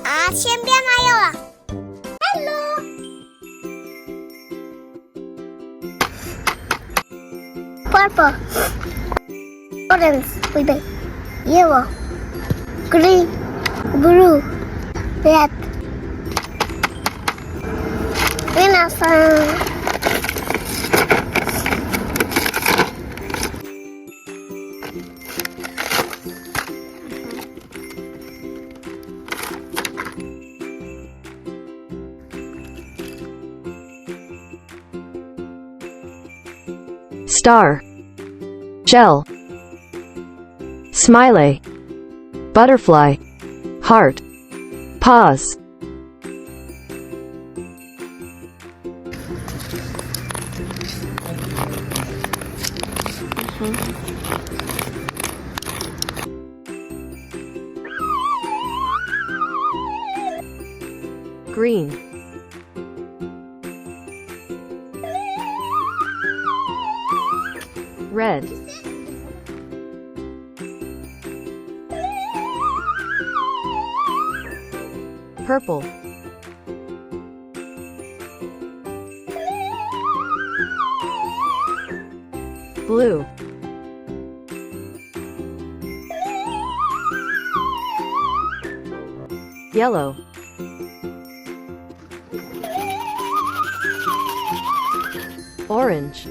Arsen bien ayolah. Hello. Purple, orange, baby, yellow, green, blue, red. Arsen. Star, shell, smiley, butterfly, heart, pause. Green, red, purple, blue, yellow, orange,